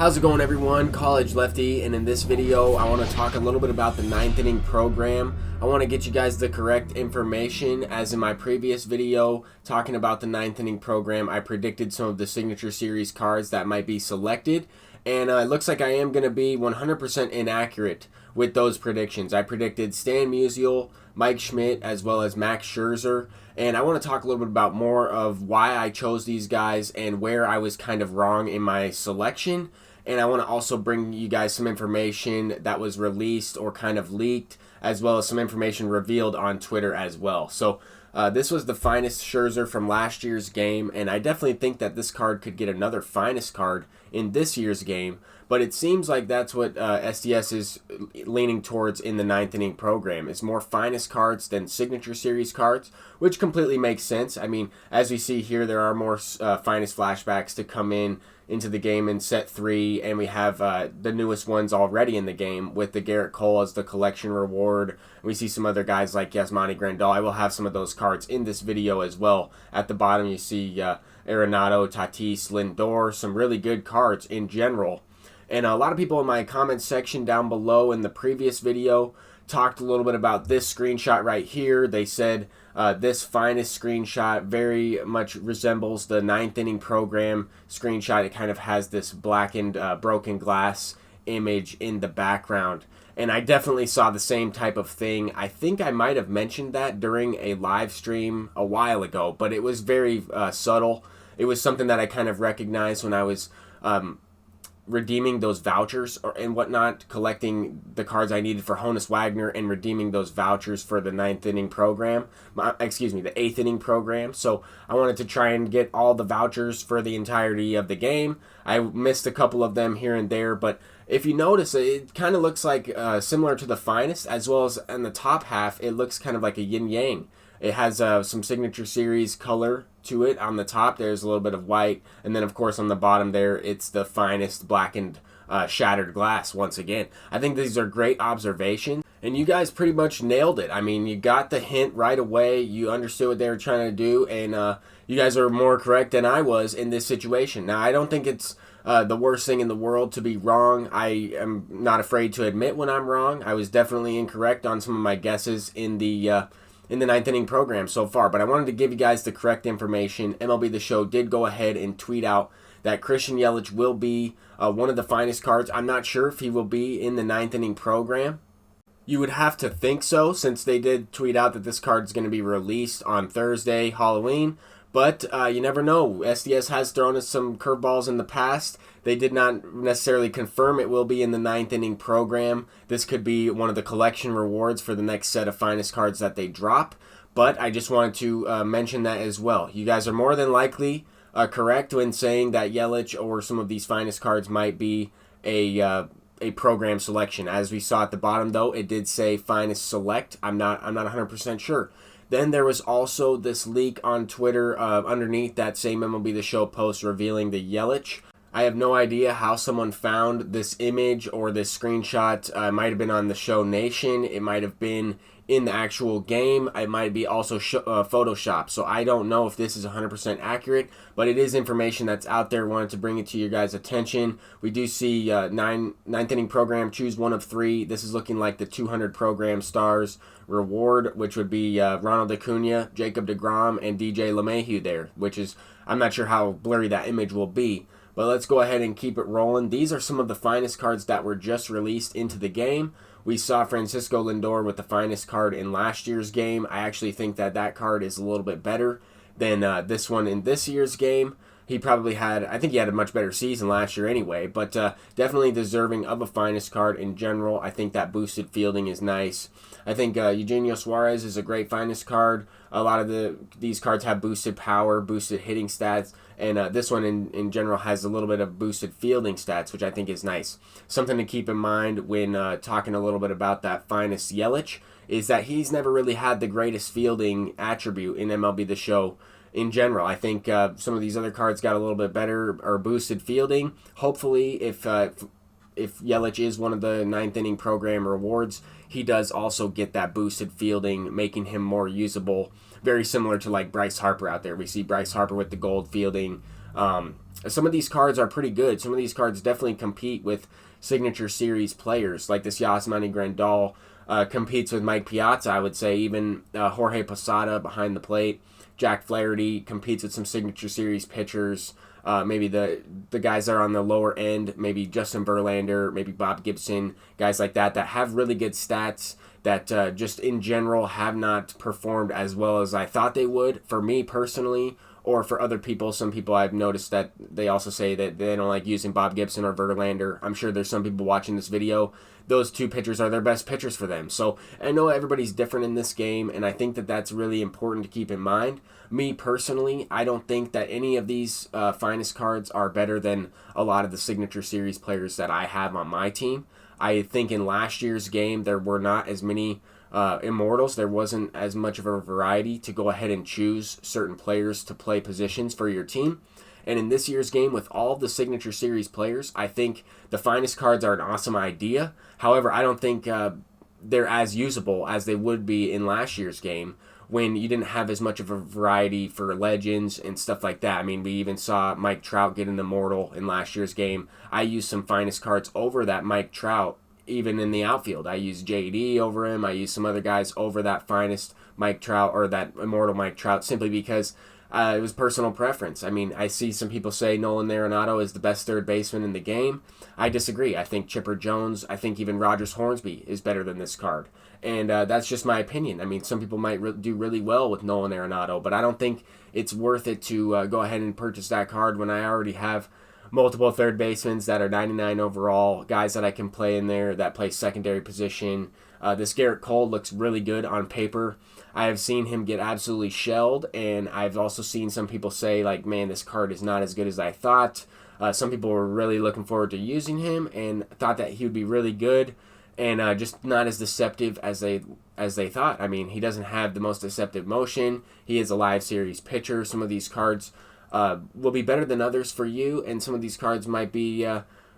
How's it going, everyone? College Lefty, and in this video I want to talk a little bit about the ninth inning program. I want to get you guys the correct information. As in my previous video talking about the ninth inning program, I predicted some of the signature series cards that might be selected, and it looks like I am going to be 100% inaccurate with those predictions. I predicted Stan Musial, Mike Schmidt, as well as Max Scherzer, and I want to talk a little bit about more of why I chose these guys and where I was kind of wrong in my selection. And I want to also bring you guys some information that was released or kind of leaked, as well as some information revealed on Twitter as well. So this was the finest Scherzer from last year's game, and I definitely think that this card could get another finest card in this year's game. But it seems like that's what SDS is leaning towards in the ninth inning program. It's more finest cards than signature series cards, which completely makes sense. I mean, as we see here, there are more finest flashbacks to come into the game in set 3, and we have the newest ones already in the game with the Garrett Cole as the collection reward. We see some other guys like Yasmani Grandal. I will have some of those cards in this video as well. At the bottom you see Arenado, Tatis, Lindor, some really good cards in general. And a lot of people in my comments section down below in the previous video talked a little bit about this screenshot right here. They said this finest screenshot very much resembles the ninth inning program screenshot. It kind of has this blackened, broken glass image in the background. And I definitely saw the same type of thing. I think I might have mentioned that during a live stream a while ago, but it was very subtle. It was something that I kind of recognized when I was redeeming those vouchers and whatnot, collecting the cards I needed for Honus Wagner and redeeming those vouchers for the ninth inning program, the eighth inning program. So I wanted to try and get all the vouchers for the entirety of the game. I missed a couple of them here and there, but if you notice, it kind of looks like similar to the finest, as well as in the top half, it looks kind of like a yin-yang. It has some signature series color to it. On the top there's a little bit of white, and then of course on the bottom there it's the finest blackened shattered glass once again. I think these are great observations, and you guys pretty much nailed it. I mean, you got the hint right away. You understood what they were trying to do, and you guys are more correct than I was in this situation. Now, I don't think it's the worst thing in the world to be wrong. I am not afraid to admit when I'm wrong. I was definitely incorrect on some of my guesses in the ninth inning program so far, but I wanted to give you guys the correct information. MLB The Show did go ahead and tweet out that Christian Yelich will be one of the finest cards. I'm not sure if he will be in the ninth inning program. You would have to think so, since they did tweet out that this card is going to be released on Thursday, Halloween. But you never know. SDS has thrown us some curveballs in the past. They did not necessarily confirm it will be in the ninth inning program. This could be one of the collection rewards for the next set of finest cards that they drop. But I just wanted to mention that as well. You guys are more than likely correct when saying that Yelich or some of these finest cards might be a program selection. As we saw at the bottom, though, it did say finest select. I'm not 100% sure. Then there was also this leak on Twitter underneath that same MLB The Show post revealing the Yelich. I have no idea how someone found this image or this screenshot. It might have been on the Show Nation. It might have been in the actual game. It might be also Photoshop. So I don't know if this is 100% accurate, but it is information that's out there. Wanted to bring it to your guys' attention. We do see ninth inning program, choose one of 3. This is looking like the 200 program stars reward, which would be Ronald Acuna, Jacob deGrom, and DJ LeMahieu there, which is, I'm not sure how blurry that image will be. But let's go ahead and keep it rolling. These are some of the finest cards that were just released into the game. We saw Francisco Lindor with the finest card in last year's game. I actually think that that card is a little bit better than this one in this year's game. He probably had, I think he had a much better season last year anyway, but definitely deserving of a finest card in general. I think that boosted fielding is nice. I think Eugenio Suarez is a great finest card. A lot of these cards have boosted power, boosted hitting stats, and this one in general has a little bit of boosted fielding stats, which I think is nice. Something to keep in mind when talking a little bit about that finest Yelich is that he's never really had the greatest fielding attribute in MLB The Show in general. I think some of these other cards got a little bit better or boosted fielding. Hopefully, if Yelich is one of the ninth inning program rewards, he does also get that boosted fielding, making him more usable. Very similar to like Bryce Harper out there. We see Bryce Harper with the gold fielding. Some of these cards are pretty good. Some of these cards definitely compete with signature series players, like this Yasmani Grandal competes with Mike Piazza, I would say. Even Jorge Posada behind the plate. Jack Flaherty competes with some signature series pitchers. Maybe the guys that are on the lower end, maybe Justin Verlander, maybe Bob Gibson, guys like that have really good stats that just in general have not performed as well as I thought they would. For me personally, or for other people, some people I've noticed that they also say that they don't like using Bob Gibson or Verlander. I'm sure there's some people watching this video. Those two pitchers are their best pitchers for them. So I know everybody's different in this game, and I think that that's really important to keep in mind. Me personally, I don't think that any of these finest cards are better than a lot of the signature series players that I have on my team. I think in last year's game there were not as many Immortals. There wasn't as much of a variety to go ahead and choose certain players to play positions for your team. And in this year's game, with all of the signature series players, I think the finest cards are an awesome idea. However, I don't think they're as usable as they would be in last year's game, when you didn't have as much of a variety for legends and stuff like that. I mean, we even saw Mike Trout get an Immortal in last year's game. I used some finest cards over that Mike Trout, even in the outfield. I used JD over him. I used some other guys over that finest Mike Trout, or that Immortal Mike Trout, simply because it was personal preference. I mean, I see some people say Nolan Arenado is the best third baseman in the game. I disagree. I think Chipper Jones, I think even Rogers Hornsby is better than this card. And that's just my opinion. I mean, some people might do really well with Nolan Arenado, but I don't think it's worth it to go ahead and purchase that card when I already have multiple third basemen that are 99 overall, guys that I can play in there that play secondary position. This Garrett Cole looks really good on paper. I have seen him get absolutely shelled, and I've also seen some people say, like, man, this card is not as good as I thought. Some people were really looking forward to using him and thought that he would be really good, and just not as deceptive as they thought. I mean, he doesn't have the most deceptive motion. He is a live series pitcher. Some of these cards will be better than others for you, and some of these cards might be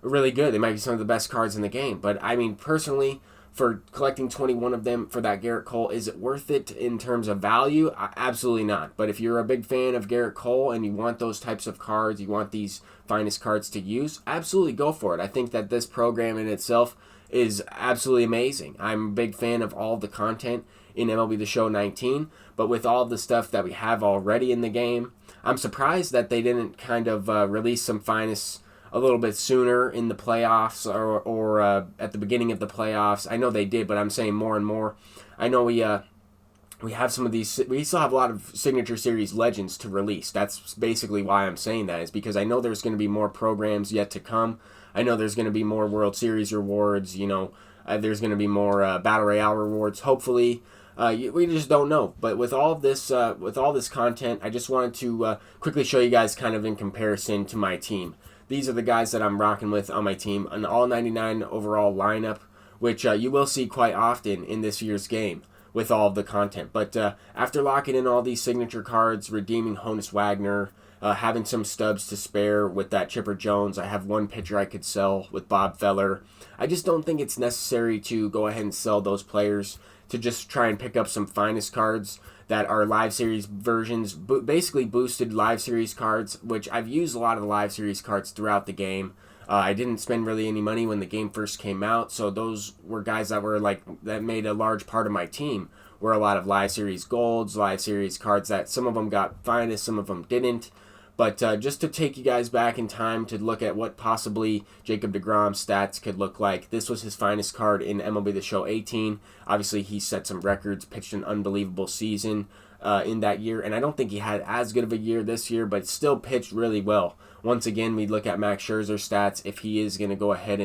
really good. They might be some of the best cards in the game. But, I mean, personally, for collecting 21 of them for that Garrett Cole, is it worth it in terms of value? Absolutely not. But if you're a big fan of Garrett Cole and you want those types of cards, you want these finest cards to use, absolutely go for it. I think that this program in itself is absolutely amazing. I'm a big fan of all the content in MLB The Show 19, but with all the stuff that we have already in the game, I'm surprised that they didn't kind of release some finest a little bit sooner in the playoffs, or at the beginning of the playoffs. I know they did, but I'm saying more and more. I know we have some of these. We still have a lot of signature series legends to release. That's basically why I'm saying that, is because I know there's going to be more programs yet to come. I know there's going to be more World Series rewards. You know, there's going to be more Battle Royale rewards. Hopefully. We just don't know. But with all this content, I just wanted to quickly show you guys kind of in comparison to my team. These are the guys that I'm rocking with on my team, an all 99 overall lineup, which you will see quite often in this year's game with all of the content. But after locking in all these signature cards, redeeming Honus Wagner, having some stubs to spare with that Chipper Jones, I have one pitcher I could sell with Bob Feller. I just don't think it's necessary to go ahead and sell those players to just try and pick up some finest cards that are live series versions, basically boosted live series cards, which I've used a lot of the live series cards throughout the game. I didn't spend really any money when the game first came out, so those were guys that made a large part of my team, were a lot of live series golds, live series cards that some of them got finest, some of them didn't. But just to take you guys back in time to look at what possibly Jacob deGrom's stats could look like, this was his finest card in MLB The Show 18. Obviously, he set some records, pitched an unbelievable season in that year, and I don't think he had as good of a year this year, but still pitched really well. Once again, we look at Max Scherzer's stats if he is going to go ahead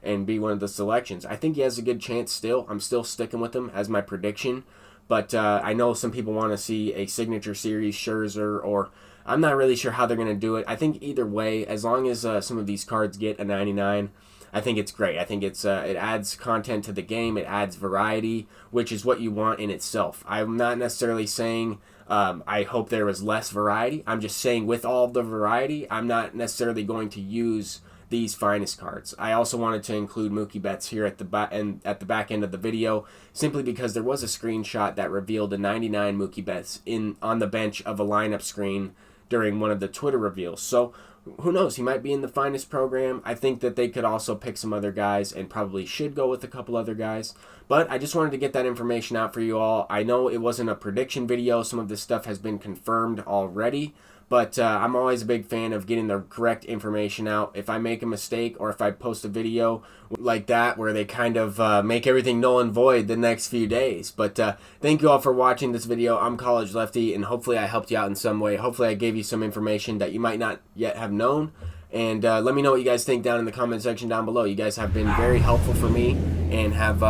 and be one of the selections. I think he has a good chance still. I'm still sticking with him as my prediction, but I know some people want to see a signature series Scherzer, or I'm not really sure how they're going to do it. I think either way, as long as some of these cards get a 99, I think it's great. I think it adds content to the game. It adds variety, which is what you want in itself. I'm not necessarily saying I hope there was less variety. I'm just saying with all the variety, I'm not necessarily going to use these finest cards. I also wanted to include Mookie Betts here at the back end of the video, simply because there was a screenshot that revealed a 99 Mookie Betts on the bench of a lineup screen during one of the Twitter reveals. So who knows? He might be in the finest program. I think that they could also pick some other guys and probably should go with a couple other guys. But I just wanted to get that information out for you all. I know it wasn't a prediction video. Some of this stuff has been confirmed already. But I'm always a big fan of getting the correct information out. If I make a mistake or if I post a video like that where they kind of make everything null and void the next few days. But thank you all for watching this video. I'm College Lefty, and hopefully I helped you out in some way. Hopefully I gave you some information that you might not yet have known. And let me know what you guys think down in the comment section down below. You guys have been very helpful for me and have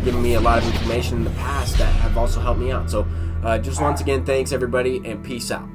given me a lot of information in the past that have also helped me out. So just once again, thanks everybody, and peace out.